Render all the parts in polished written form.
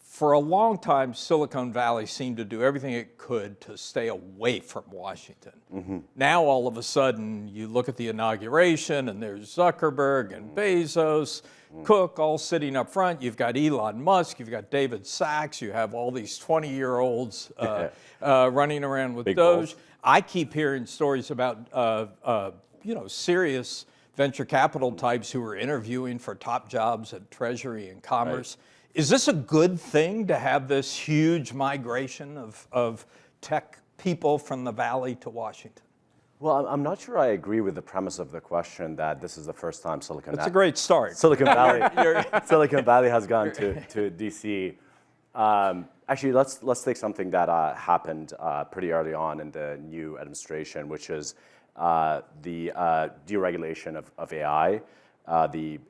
For a long time, Silicon Valley seemed to do everything it could to stay away from Washington. Mm-hmm. Now, all of a sudden, you look at the inauguration, and there's Zuckerberg and Bezos, Cook all sitting up front. You've got Elon Musk, you've got David Sachs, you have all these 20-year-olds running around with Big Doge. balls. I keep hearing stories about serious venture capital types who are interviewing for top jobs at Treasury and Commerce. Right. Is this a good thing to have this huge migration of tech people from the Valley to Washington? Well, I'm not sure I agree with the premise of the question that this is the first time It's a great start. Silicon Valley has gone to DC. Actually, let's take something that happened pretty early on in the new administration, which is the deregulation of AI. The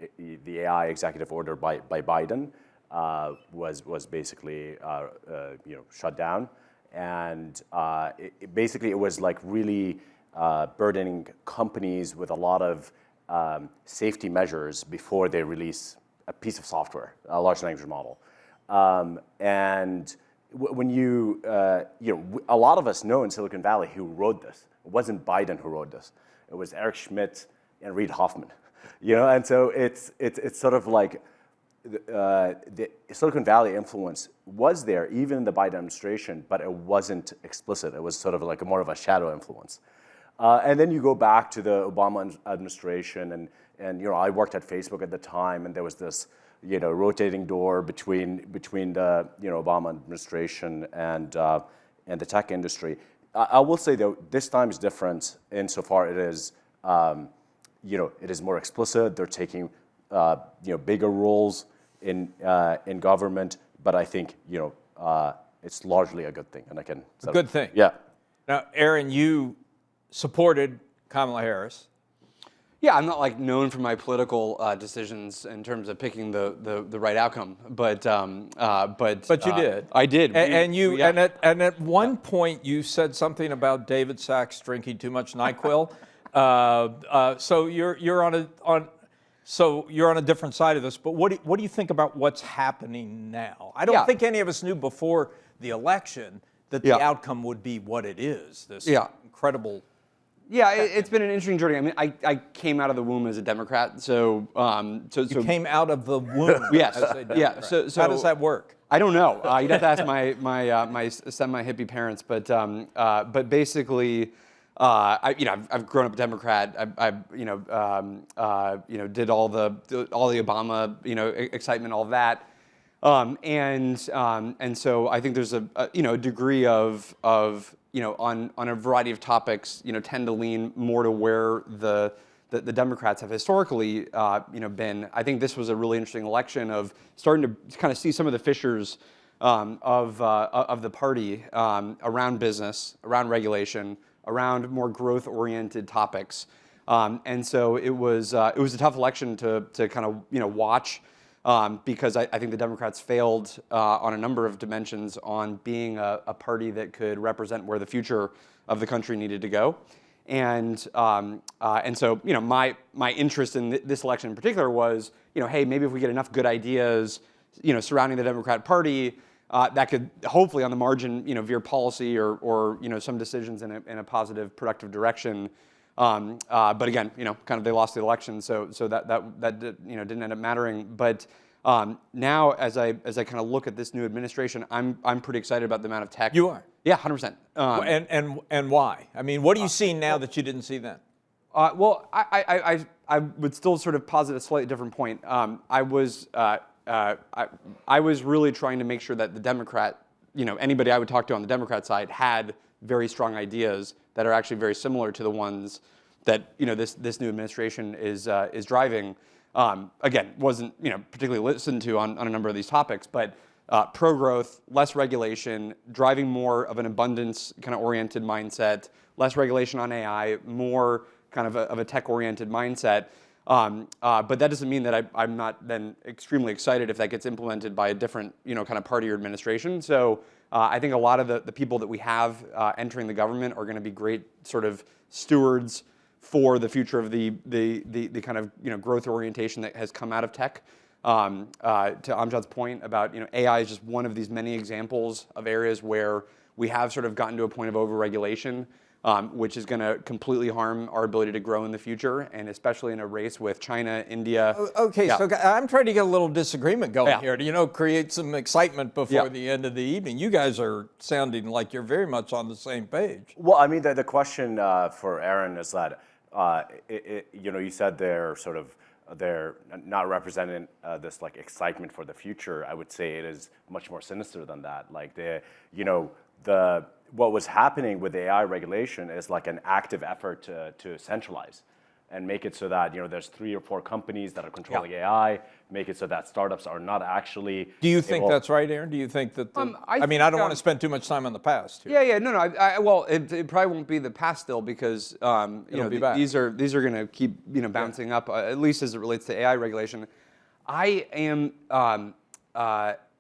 AI executive order by Biden was basically shut down, and basically it was like really burdening companies with a lot of safety measures before they release a piece of software, a large language model. And when a lot of us know in Silicon Valley who wrote this. It wasn't Biden who wrote this. It was Eric Schmidt and Reid Hoffman. And so it's sort of like the Silicon Valley influence was there even in the Biden administration, but it wasn't explicit. It was sort of like more of a shadow influence. And then you go back to the Obama administration, and I worked at Facebook at the time, and there was this rotating door between the Obama administration and the tech industry. I will say though, this time is different insofar it is it is more explicit. They're taking bigger roles in government, but I think it's largely a good thing, and I can. A good thing. Yeah. Now, Aaron, you supported Kamala Harris. Yeah, I'm not known for my political decisions in terms of picking the right outcome, but you did. I did. And at one point you said something about David Sachs drinking too much NyQuil. So you're on a different side of this. But what do you think about what's happening now? I don't think any of us knew before the election that the outcome would be what it is. This incredible. Yeah, it's been an interesting journey. I mean, I came out of the womb as a Democrat, so you came out of the womb. Yes, as a Democrat. yeah. So how does that work? I don't know. You'd have to ask my semi-hippie parents, but basically, I've grown up a Democrat. I did all the Obama excitement, all that, and so I think there's a degree of on a variety of topics, tend to lean more to where the Democrats have historically, been. I think this was a really interesting election of starting to kind of see some of the fissures of the party around business, around regulation, around more growth-oriented topics, and so it was a tough election to kind of watch. Because I think the Democrats failed on a number of dimensions on being a party that could represent where the future of the country needed to go, and so my interest in this election in particular was hey, maybe if we get enough good ideas surrounding the Democrat Party, that could hopefully on the margin veer policy or some decisions in a positive, productive direction. But again, kind of they lost the election, so that didn't end up mattering. But now, as I kind of look at this new administration, I'm pretty excited about the amount of tech. You are? Yeah, 100%. And why? I mean, what are you seeing now that you didn't see then? Well, I would still sort of posit a slightly different point. I was really trying to make sure that the Democrat, anybody I would talk to on the Democrat side had very strong ideas that are actually very similar to the ones that this new administration is driving. Again, wasn't particularly listened to on a number of these topics, but pro-growth, less regulation, driving more of an abundance kind of oriented mindset, less regulation on AI, more kind of a tech-oriented mindset. But that doesn't mean that I'm not then extremely excited if that gets implemented by a different kind of party or administration. So I think a lot of the people that we have entering the government are going to be great sort of stewards for the future of the kind of growth orientation that has come out of tech. to Amjad's point about AI is just one of these many examples of areas where we have sort of gotten to a point of overregulation, which is going to completely harm our ability to grow in the future, and especially in a race with China, India. Okay, Yeah. so I'm trying to get a little disagreement going Yeah. here to, create some excitement before Yeah. the end of the evening. You guys are sounding like you're very much on the same page. Well, I mean, the question for Aaron is that, you said they're not representing this like excitement for the future. I would say it is much more sinister than that. Like what was happening with AI regulation is like an active effort to centralize and make it so that there's 3 or 4 companies that are controlling AI. Make it so that startups are not actually. Do you think that's right, Aaron? Do you think that? I mean, I don't want to spend too much time on the past here. Yeah, no. Well, it probably won't be the past still because be back. these are going to keep bouncing up at least as it relates to AI regulation. I am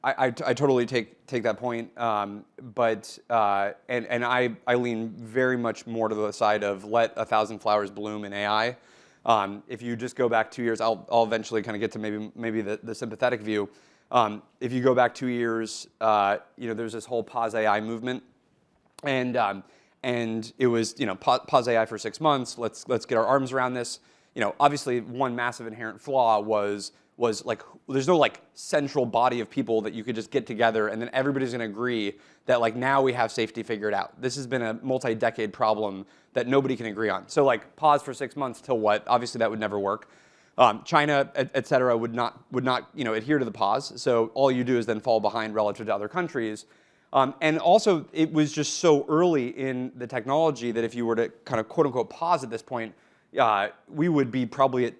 I totally take that point, but and I lean very much more to the side of let 1,000 flowers bloom in AI. If you just go back 2 years, I'll eventually kind of get to maybe the sympathetic view. If you go back 2 years, there's this whole pause AI movement, and it was pause AI for 6 months. Let's get our arms around this. Obviously one massive inherent flaw was like there's no like central body of people that you could just get together and then everybody's going to agree that like now we have safety figured out. This has been a multi-decade problem that nobody can agree on. So like pause for 6 months till what? Obviously that would never work. China, et cetera, would not adhere to the pause. So all you do is then fall behind relative to other countries. And also it was just so early in the technology that if you were to kind of quote unquote pause at this point, we would be probably at,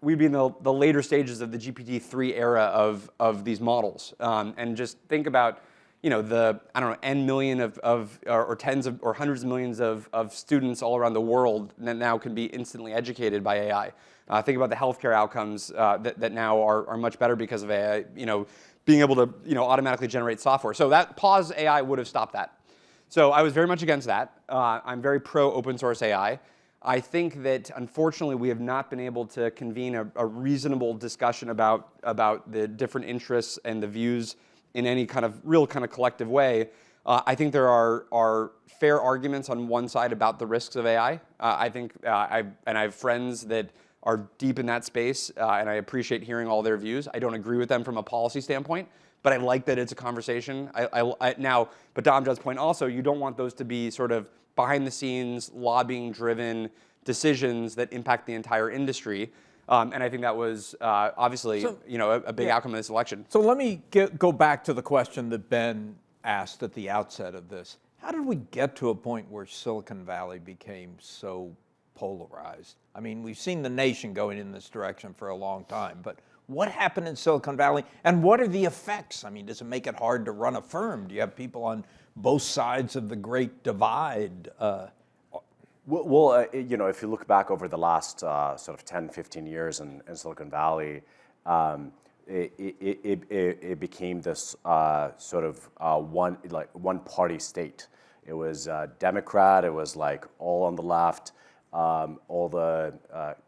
we'd be in the later stages of the GPT-3 era of these models. And just think about, the, I don't know, N million or tens of, or hundreds of millions of students all around the world that now can be instantly educated by AI. Think about the healthcare outcomes that now are much better because of AI, being able to, automatically generate software. So that pause AI would have stopped that. So I was very much against that. I'm very pro open source AI. I think that unfortunately we have not been able to convene a reasonable discussion about the different interests and the views in any kind of real kind of collective way. I think there are fair arguments on one side about the risks of AI. I think I have friends that are deep in that space, and I appreciate hearing all their views. I don't agree with them from a policy standpoint, but I like that it's a conversation. Now, but to Amjad's point also, you don't want those to be sort of behind the scenes, lobbying-driven decisions that impact the entire industry. And I think that was obviously a big outcome of this election. So let me go back to the question that Ben asked at the outset of this. How did we get to a point where Silicon Valley became so polarized? I mean, we've seen the nation going in this direction for a long time, but what happened in Silicon Valley, and what are the effects? I mean, does it make it hard to run a firm? Do you have people on both sides of the great divide? Well, if you look back over the last sort of 10, 15 years in Silicon Valley, it became this sort of one party state. It was Democrat. It was like all on the left. All the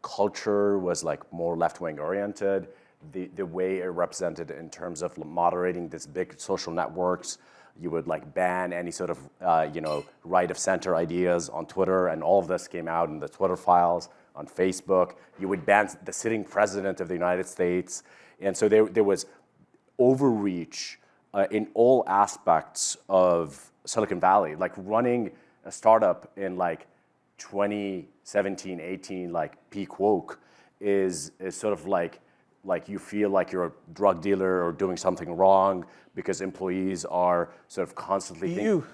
culture was like more left-wing oriented. The way it represented in terms of moderating these big social networks, you would like ban any sort of right of center ideas on Twitter, and all of this came out in the Twitter files. On Facebook, you would ban the sitting president of the United States, and so there was overreach in all aspects of Silicon Valley. Like running a startup in like 2017, 18, like peak woke is sort of like you feel like you're a drug dealer or doing something wrong because employees are sort of constantly think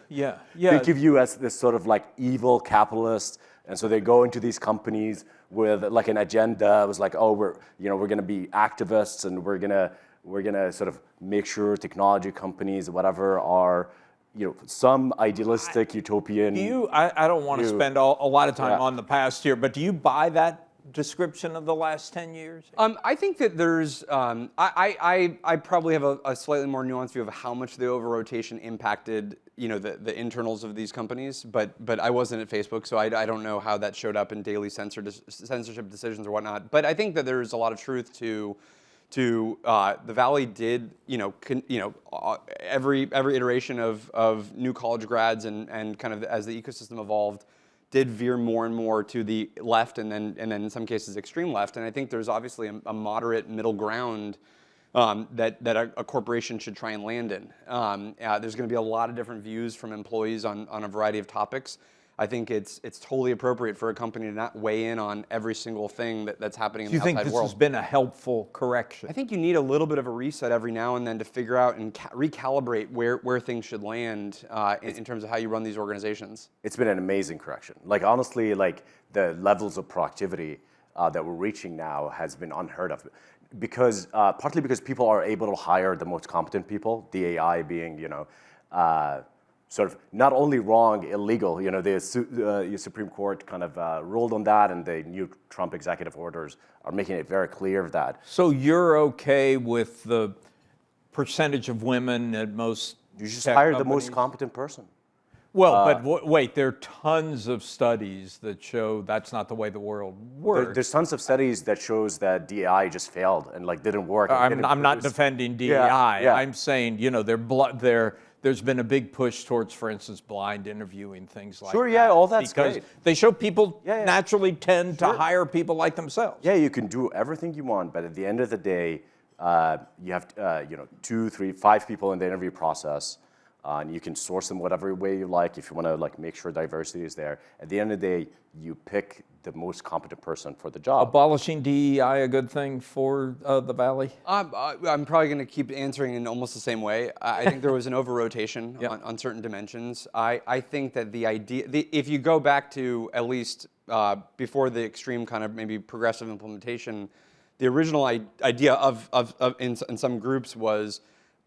of you as this sort of like evil capitalist, and so they go into these companies with like an agenda. It was like, oh, we're going to be activists, and we're gonna sort of make sure technology companies, whatever, are some idealistic utopian. I don't want to spend a lot of time on the past here, but do you buy that description of the last 10 years? I think that there's, I probably have a slightly more nuanced view of how much the over-rotation impacted, the internals of these companies, but I wasn't at Facebook, so I don't know how that showed up in daily censorship decisions or whatnot. But I think that there's a lot of truth to to the Valley did, every iteration of new college grads and kind of as the ecosystem evolved, did veer more and more to the left and then in some cases extreme left. And I think there's obviously a moderate middle ground that a corporation should try and land in. There's going to be a lot of different views from employees on a variety of topics. I think it's totally appropriate for a company to not weigh in on every single thing that's happening in the outside world. Do you think this has been a helpful correction? I think you need a little bit of a reset every now and then to figure out and recalibrate where things should land in terms of how you run these organizations. It's been an amazing correction. Like honestly, like the levels of productivity that we're reaching now has been unheard of. Because partly because people are able to hire the most competent people, the AI being, sort of not only wrong, illegal. The Supreme Court kind of ruled on that, and the new Trump executive orders are making it very clear that. So you're okay with the percentage of women at most? You just tech hire the companies? most competent person. Well, but wait, there are tons of studies that show that's not the way the world works. There's tons of studies that shows that DEI just failed and like didn't work. I'm not defending DEI. Yeah. I'm saying, there's been a big push towards, for instance, blind interviewing, things like that. Sure, yeah, all that's because great. They show people Yeah. naturally tend to hire people like themselves. Yeah, you can do everything you want, but at the end of the day, you have 2, 3, 5 people in the interview process, and you can source them whatever way you like. If you want to like make sure diversity is there, at the end of the day, you pick the most competent person for the job. Abolishing DEI a good thing for the Valley? I'm probably going to keep answering in almost the same way. I think there was an over-rotation on certain dimensions. I think that the idea, if you go back to at least before the extreme kind of maybe progressive implementation, the original idea of in some groups was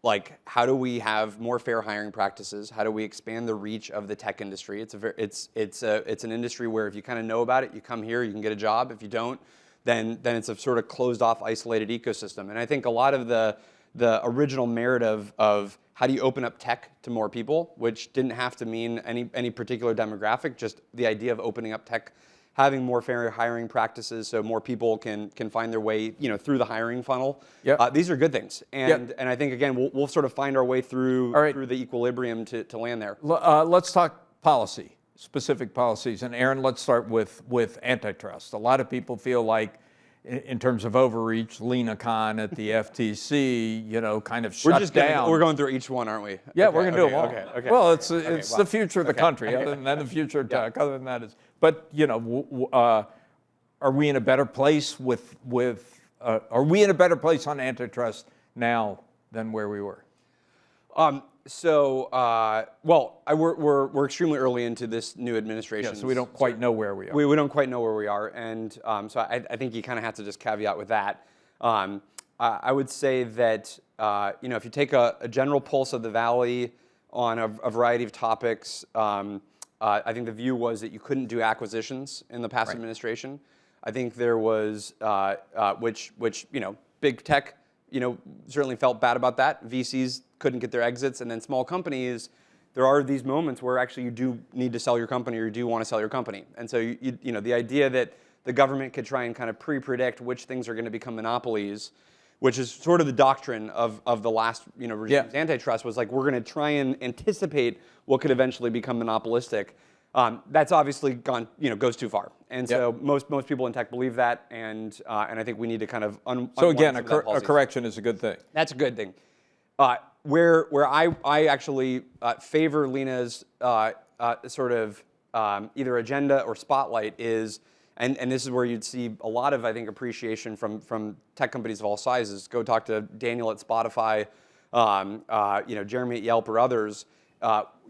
like, how do we have more fair hiring practices? How do we expand the reach of the tech industry? It's an industry where if you kind of know about it, you come here, you can get a job. If you don't, then it's a sort of closed off, isolated ecosystem. And I think a lot of the original merit of how do you open up tech to more people, which didn't have to mean any particular demographic, just the idea of opening up tech, having more fair hiring practices so more people can find their way through the hiring funnel. Yep. These are good things. And I think, again, we'll sort of find our way through the equilibrium to land there. Let's talk policy, specific policies. And Aaron, let's start with antitrust. A lot of people feel like, in terms of overreach, Lena Khan at the FTC, kind of shut down. We're going through each one, aren't we? Yeah, we're going to do them all. Okay. Well, it's the future of the country. Other than that, the future of tech. Other than that is. But are we in a better place are we in a better place on antitrust now than where we were? We're extremely early into this new administration. Yeah, so we don't quite know where we are. We don't quite know where we are, and so I think you kind of have to just caveat with that. I would say that if you take a general pulse of the Valley on a variety of topics, I think the view was that you couldn't do acquisitions in the past administration. I think there was which big tech certainly felt bad about that. VCs couldn't get their exits, and then small companies, there are these moments where actually you do need to sell your company or you do want to sell your company. And so the idea that the government could try and kind of pre-predict which things are going to become monopolies, which is sort of the doctrine of the last regime's antitrust, was like, we're going to try and anticipate what could eventually become monopolistic. That's obviously goes too far, and so most people in tech believe that, and I think we need to kind of so again, a correction is a good thing. That's a good thing. Where I actually favor Lena's sort of either agenda or spotlight is, and this is where you'd see a lot of, I think, appreciation from tech companies of all sizes. Go talk to Daniel at Spotify, Jeremy at Yelp or others.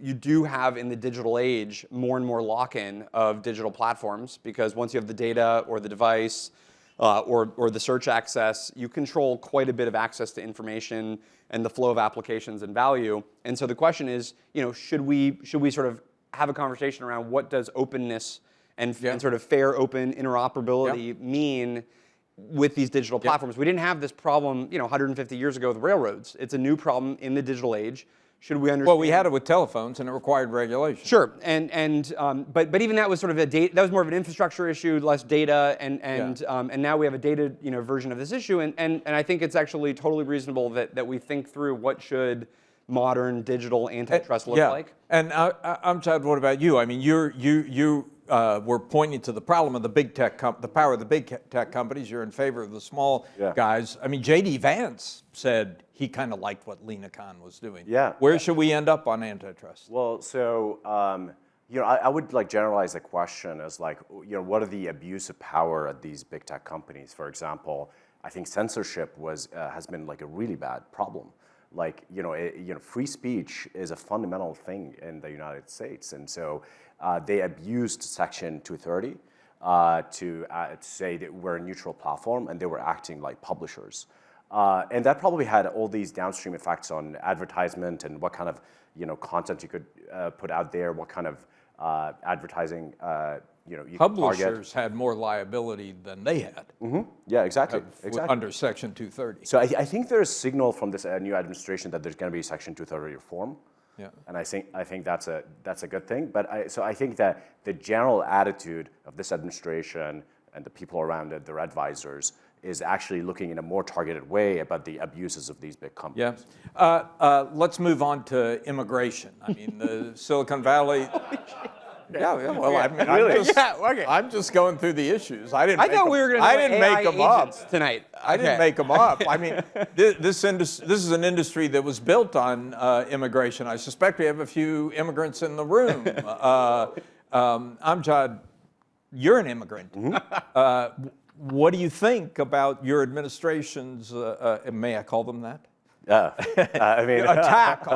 You do have in the digital age more and more lock-in of digital platforms, because once you have the data or the device or the search access, you control quite a bit of access to information and the flow of applications and value. And so the question is, should we sort of have a conversation around what does openness and sort of fair, open interoperability mean with these digital platforms? We didn't have this problem 150 years ago with railroads. It's a new problem in the digital age. should we understand? Well, we had it with telephones, and it required regulation. Sure, but even that was sort of that was more of an infrastructure issue, less data, and now we have a data version of this issue, and I think it's actually totally reasonable that we think through what should modern digital antitrust look like. And Amjad, what about you? I mean, you were pointing to the problem of the big tech, the power of the big tech companies. You're in favor of the small guys. I mean, J.D. Vance said he kind of liked what Lina Khan was doing. Yeah. Where should we end up on antitrust? Well, so I would like generalize the question as like what are the abuse of power at these big tech companies? For example, I think censorship has been like a really bad problem. Like free speech is a fundamental thing in the United States, and so they abused Section 230 to say that we're a neutral platform, and they were acting like publishers, and that probably had all these downstream effects on advertisement and what kind of content you could put out there, what kind of advertising you could target. Publishers had more liability than they had. Yeah, exactly. Under Section 230. So I think there's a signal from this new administration that there's going to be Section 230 reform. Yeah. And I think that's a good thing. But I think that the general attitude of this administration and the people around it, their advisors, is actually looking in a more targeted way about the abuses of these big companies. Yeah. Let's move on to immigration. I mean, the Silicon Valley. Yeah, well, I mean, I'm just going through the issues. I thought we were going to make them up tonight. I didn't make them up. I mean, this is an industry that was built on immigration. I suspect we have a few immigrants in the room. Amjad, you're an immigrant. What do you think about your administration's, may I call them that? I mean, attack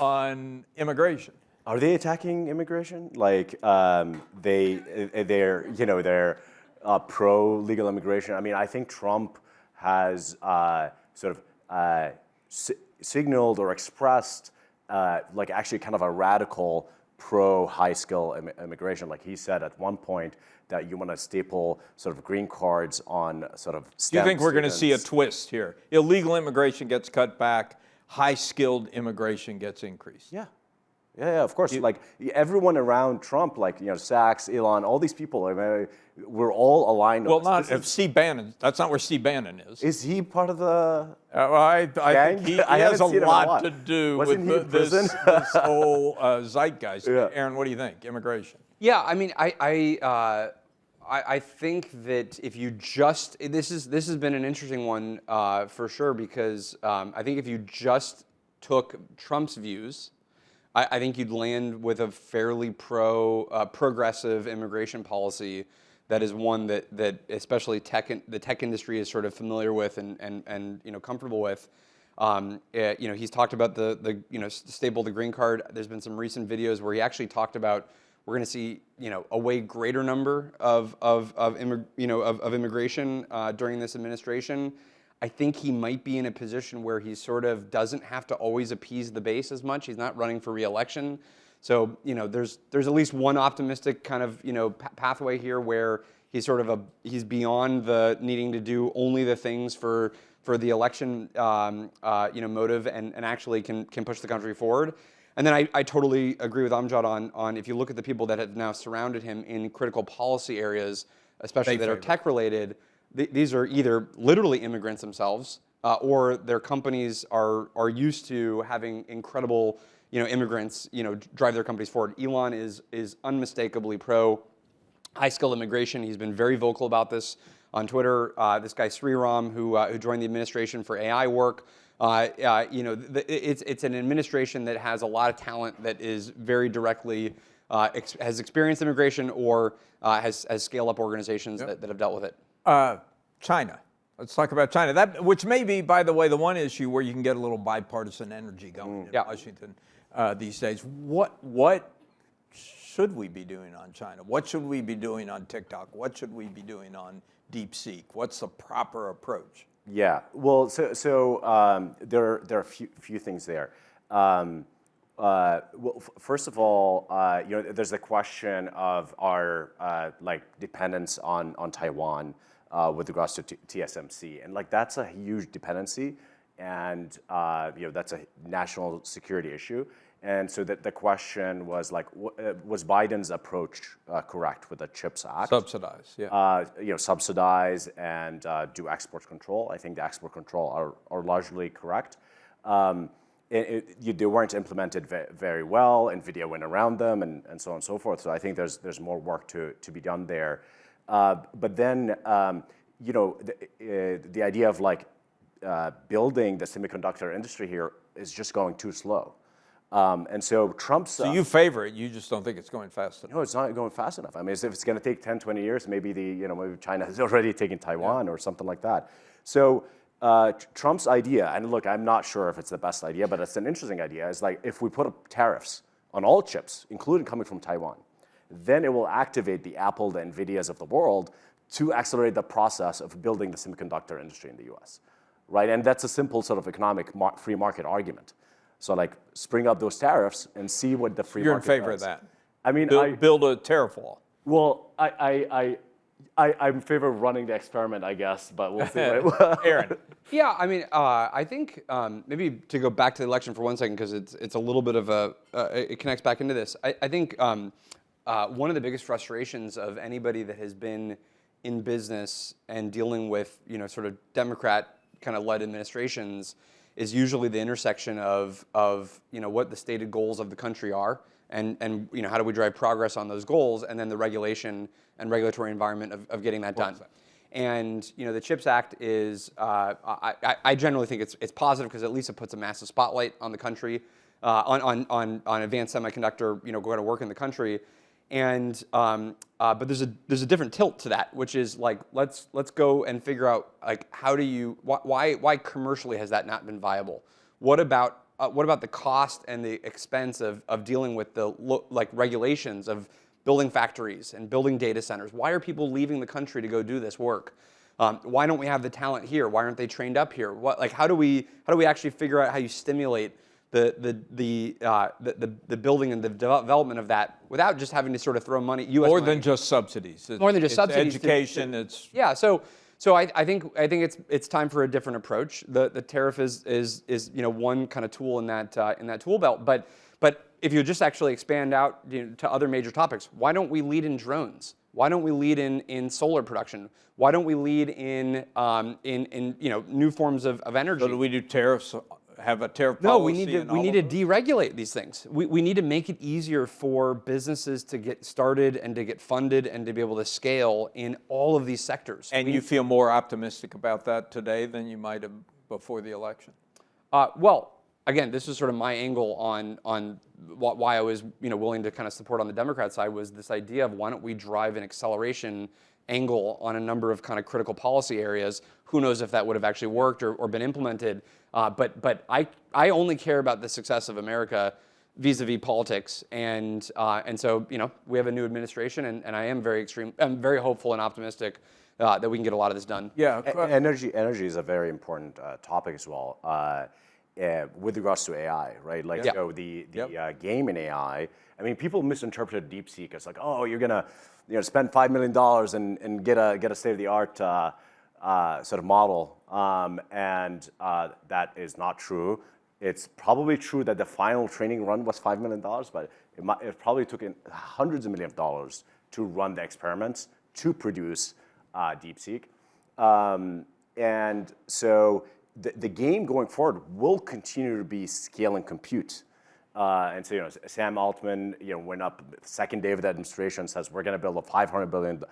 on immigration? Are they attacking immigration? Like they're pro legal immigration. I mean, I think Trump has sort of signaled or expressed like actually kind of a radical pro high skill immigration. Like he said at one point that you want to staple sort of green cards on sort of STEM. Do you think we're going to see a students. twist here? Illegal immigration gets cut back, high skilled immigration gets increased. Yeah. Yeah, of course. Like everyone around Trump, like Sachs, Elon, all these people, I mean, we're all aligned. Well, on not if Steve Bannon. That's not where Steve Bannon is. Is he part of the? Well, I think he has a lot to do Wasn't with this whole zeitgeist. Yeah. Aaron, what do you think? Immigration. Yeah, I mean, I think that if you just this has been an interesting one for sure because I think if you just took Trump's views. I think you'd land with a fairly progressive immigration policy that is one that especially the tech industry is sort of familiar with and comfortable with. He's talked about the staple the green card. There's been some recent videos where he actually talked about we're going to see a way greater number of immigration during this administration. I think he might be in a position where he sort of doesn't have to always appease the base as much. He's not running for re-election. So, there's at least one optimistic kind of, pathway here where he's he's beyond the needing to do only the things for the election, motive and actually can push the country forward. And then I totally agree with Amjad on if you look at the people that have now surrounded him in critical policy areas, especially that are tech related, these are either literally immigrants themselves, or their companies are used to having incredible, immigrants, drive their companies forward. Elon is unmistakably pro high-skilled immigration. He's been very vocal about this on Twitter. This guy Sriram, who joined the administration for AI work, it's an administration that has a lot of talent that is very directly has experienced immigration or has scale-up organizations that have dealt with it. China. Let's talk about China. Which may be, by the way, the one issue where you can get a little bipartisan energy going in Washington these days. What should we be doing on China? What should we be doing on TikTok? What should we be doing on DeepSeek? What's the proper approach? Yeah. Well, so there are a few things there. Well, first of all, there's the question of our dependence on Taiwan with regards to TSMC, and that's a huge dependency. and that's a national security issue. And so the question was like, was Biden's approach correct with the CHIPS Act? Subsidize, yeah. Subsidize and do export control. I think the export control are largely correct. They weren't implemented very well. NVIDIA went around them, and so on and so forth. So I think there's more work to be done there. But then, the idea of like building the semiconductor industry here is just going too slow. And so Trump's... So you favor it, you just don't think it's going fast enough. No, it's not going fast enough. I mean, if it's going to take 10, 20 years, maybe maybe China has already taken Taiwan or something like that. So Trump's idea, and look, I'm not sure if it's the best idea, but it's an interesting idea, is like if we put up tariffs on all chips, including coming from Taiwan, then it will activate the Apple, the NVIDIAs of the world to accelerate the process of building the semiconductor industry in the US, right? And that's a simple sort of economic free market argument. So like spring up those tariffs and see what the free You're market in favor does. of that? I mean, build a tariff wall. Well, I'm in favor of running the experiment, I guess, but we'll see. Aaron. Yeah, I mean, I think maybe to go back to the election for 1 second, because it's a little bit of it connects back into this. I think one of the biggest frustrations of anybody that has been in business and dealing with sort of Democrat kind of led administrations is usually the intersection of what the stated goals of the country are, and how do we drive progress on those goals, and then the regulation and regulatory environment of getting that done. And the CHIPS Act is, I generally think it's positive because at least it puts a massive spotlight on the country, on advanced semiconductor, go to work in the country. And but there's a different tilt to that, which is like let's go and figure out like why commercially has that not been viable? What about the cost and the expense of dealing with the regulations of building factories and building data centers? Why are people leaving the country to go do this work? Why don't we have the talent here? Why aren't they trained up here? How do we actually figure out how you stimulate the building and the development of that without just having to sort of throw money, U.S. More money. Than just subsidies. More than just subsidies. Education. It's yeah. So I think it's time for a different approach. The tariff is one kind of tool in that tool belt. But if you just actually expand out to other major topics, why don't we lead in drones? Why don't we lead in solar production? Why don't we lead in new forms of energy? So do we do tariffs? Have a tariff policy? No, we need to deregulate these things. We need to make it easier for businesses to get started and to get funded and to be able to scale in all of these sectors. And you feel more optimistic about that today than you might have before the election? Well, again, this is sort of my angle on why I was willing to kind of support on the Democrat side, was this idea of why don't we drive an acceleration angle on a number of kind of critical policy areas. Who knows if that would have actually worked or been implemented. But I only care about the success of America vis-a-vis politics. And so we have a new administration, and I'm very hopeful and optimistic that we can get a lot of this done. Yeah, energy is a very important topic as well. With regards to AI, right? Like the game in AI. I mean, people misinterpreted DeepSeek as like, oh, you're gonna spend $5 million and get a state-of-the-art sort of model, and that is not true. It's probably true that the final training run was $5 million, but it probably took in hundreds of millions of dollars to run the experiments to produce DeepSeek, and so the game going forward will continue to be scale and compute. And so, Sam Altman, went up the second day of the administration, says we're going to build a $500 billion,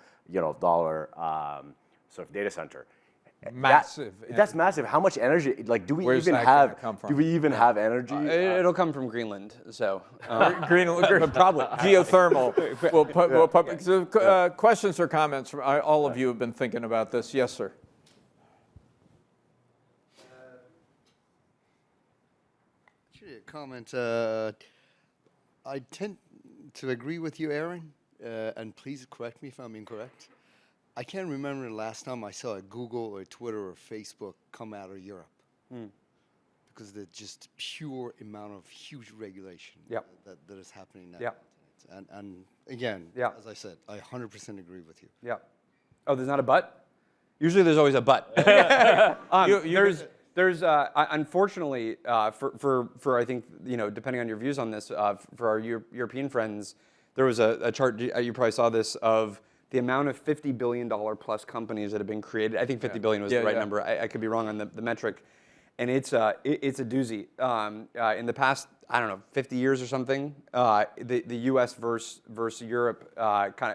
dollar sort of data center. Massive. That's massive. How much energy? Like, do we Where's even that have? gonna come from? Do we even have energy? It'll come from Greenland. So Greenland, probably geothermal. Questions or comments from all of you have been thinking about this? Yes, sir. Actually, a comment. I tend to agree with you, Aaron, and please correct me if I'm incorrect. I can't remember the last time I saw a Google or Twitter or Facebook come out of Europe, because the just pure amount of huge regulation that is happening now. Yep. And again, as I said, I 100% agree with you. Yeah. Oh, there's not a but? Usually there's always a but. There's unfortunately for I think depending on your views on this for our European friends, there was a chart you probably saw this of the amount of $50 billion plus companies that have been created. I think 50 billion was the right number. I could be wrong on the metric, and it's a doozy. In the past, I don't know, 50 years or something, the U.S. versus Europe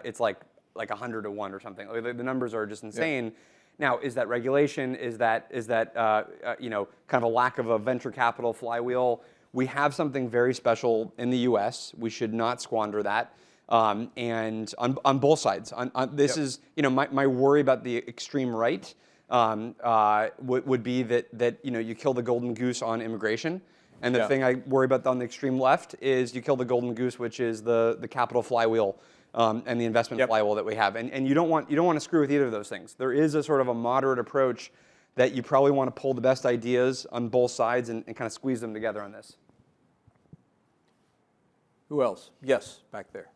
it's like 100 to 1 or something. The numbers are just insane. Yeah. Now, is that regulation? Is that kind of a lack of a venture capital flywheel? We have something very special in the U.S. We should not squander that. And on both sides, this is my worry about the extreme right would be that you kill the golden goose on immigration, and the thing I worry about on the extreme left is you kill the golden goose, which is the capital flywheel. And the investment flywheel that we have, and you don't want to screw with either of those things. There is a sort of a moderate approach that you probably want to pull the best ideas on both sides and kind of squeeze them together on this. Who else? Yes, back there.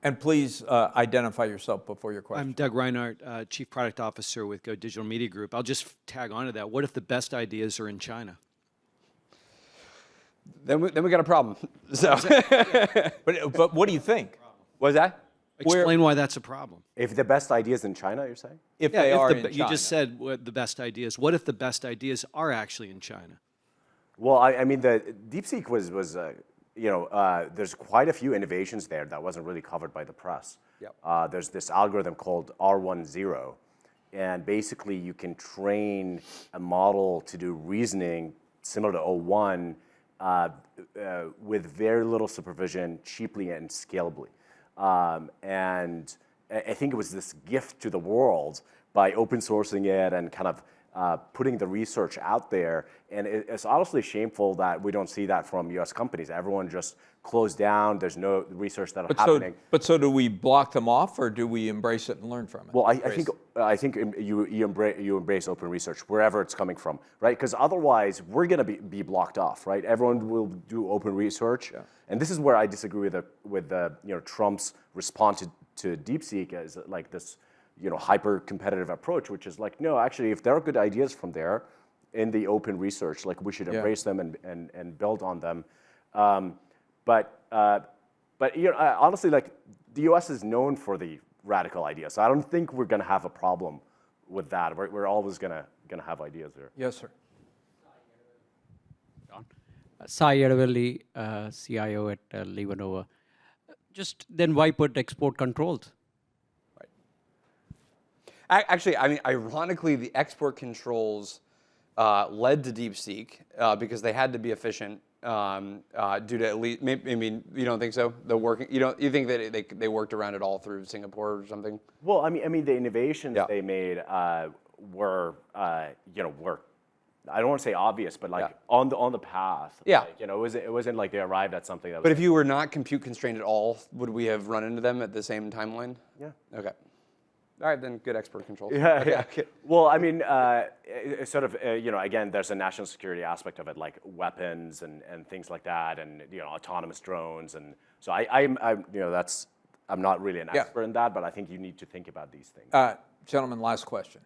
And please identify yourself before your question. I'm Doug Reinhardt, Chief Product Officer with Go Digital Media Group. I'll just tag on to that. What if the best ideas are in China? Then we got a problem. So, but what do you think? What's that? Explain why that's a problem. If the best ideas in China, you're saying? If they are in China. You just said what the best ideas. What if the best ideas are actually in China? Well, I mean, the DeepSeek was there's quite a few innovations there that wasn't really covered by the press. Yep. There's this algorithm called R10, and basically you can train a model to do reasoning similar to O1 with very little supervision, cheaply and scalably. And I think it was this gift to the world by open sourcing it and kind of putting the research out there. And it's honestly shameful that we don't see that from US companies. Everyone just closed down. There's no research that happening. So do we block them off, or do we embrace it and learn from it? Well, I think you embrace open research wherever it's coming from, right? Because otherwise we're going to be blocked off, right? Everyone will do open research, and this is where I disagree with Trump's response to DeepSeek as like this hyper competitive approach, which is like, no, actually, if there are good ideas from there in the open research, like we should embrace them and build on them. But honestly, like the U.S. is known for the radical ideas, so I don't think we're going to have a problem with that. We're always going to have ideas there. Yes, sir. Sai Yadavelli, CIO at Levie. Just then why put export controls? Actually, I mean, ironically, the export controls led to DeepSeek because they had to be efficient due to at least. I mean, you don't think so? You think that they worked around it all through Singapore or something? Well, I mean, the innovations they made were I don't want to say obvious, but like on the path. Yeah. Like, it wasn't like they arrived at something that was. But if you were not compute constrained at all, would we have run into them at the same timeline? Yeah. Okay. All right, then good export control. Yeah, yeah. Well, I mean, it's sort of, again, there's a national security aspect of it, like weapons and things like that, and autonomous drones, and so I'm not really an expert in that, but I think you need to think about these things. Gentlemen, last question,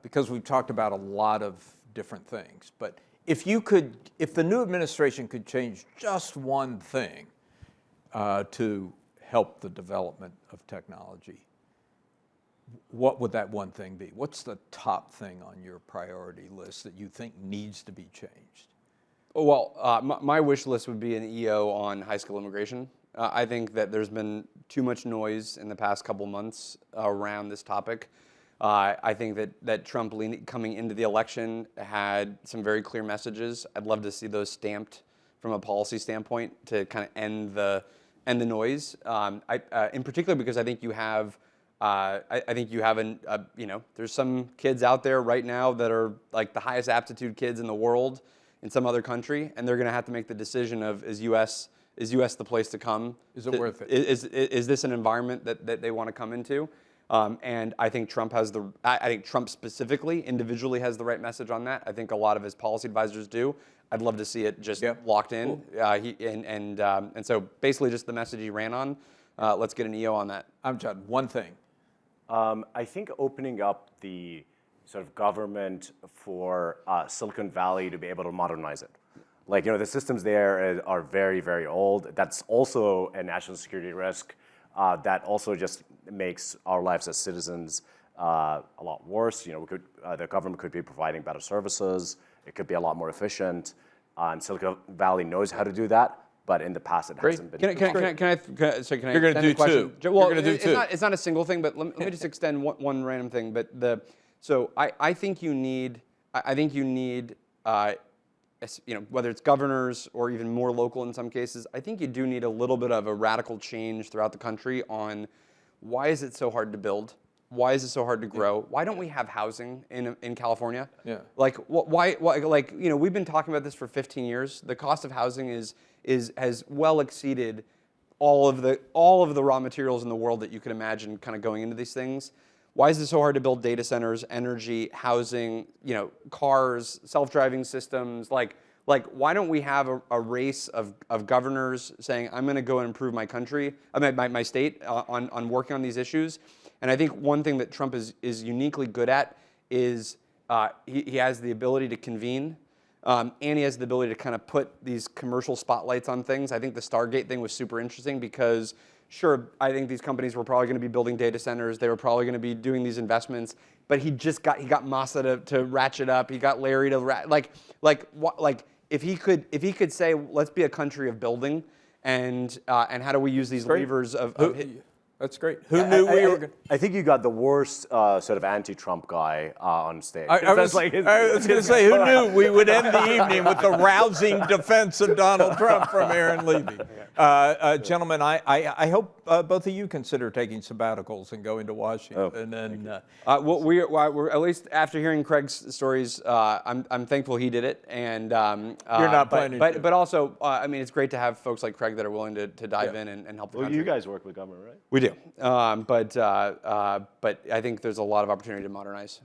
because we've talked about a lot of different things, but if the new administration could change just one thing to help the development of technology, what would that one thing be? What's the top thing on your priority list that you think needs to be changed? Well, my wish list would be an EO on high school immigration. I think that there's been too much noise in the past couple months around this topic. I think that Trump coming into the election had some very clear messages. I'd love to see those stamped from a policy standpoint to kind of end the noise. In particular, because I think you have. There's some kids out there right now that are like the highest aptitude kids in the world in some other country, and they're going to have to make the decision of is U.S. the place to come? Is it worth it? Is this an environment that they want to come into? And I think Trump specifically, individually, has the right message on that. I think a lot of his policy advisors do. I'd love to see it just locked in. Cool. And so basically just the message he ran on. Let's get an EO on that. Amjad, one thing. I think opening up the sort of government for Silicon Valley to be able to modernize it. Like, the systems there are very, very old. That's also a national security risk that also just makes our lives as citizens a lot worse. The government could be providing better services. It could be a lot more efficient. And Silicon Valley knows how to do that, but in the past it hasn't been. Can I You're extend gonna do the question? two. Well, You're gonna do two. It's not a single thing, but let me just extend one random thing. But I think you need whether it's governors or even more local in some cases, I think you do need a little bit of a radical change throughout the country on why is it so hard to build? Why is it so hard to grow? Why don't we have housing in California? Yeah. Like why like we've been talking about this for 15 years. The cost of housing has well exceeded all of the raw materials in the world that you could imagine kind of going into these things. Why is it so hard to build data centers, energy, housing, cars, self-driving systems? Like why don't we have a race of governors saying, I'm going to go and improve my country, my state on working on these issues? And I think one thing that Trump is uniquely good at is he has the ability to convene, and he has the ability to kind of put these commercial spotlights on things. I think the Stargate thing was super interesting because, sure, I think these companies were probably going to be building data centers. They were probably going to be doing these investments. But he got Masad to ratchet up. He got Larry to if he could say, let's be a country of building, and how do we use these levers of That's great. Who knew we were? I think you got the worst sort of anti-Trump guy on stage. I was going to say, who knew we would end the evening with the rousing defense of Donald Trump from Aaron Levie? Gentlemen, I hope both of you consider taking sabbaticals and going to Washington. We're at least after hearing Craig's stories, I'm thankful he did it, and You're not planning to. But also, it's great to have folks like Craig that are willing to dive in and help the country. You guys work with government, right? We do, but I think there's a lot of opportunity to modernize.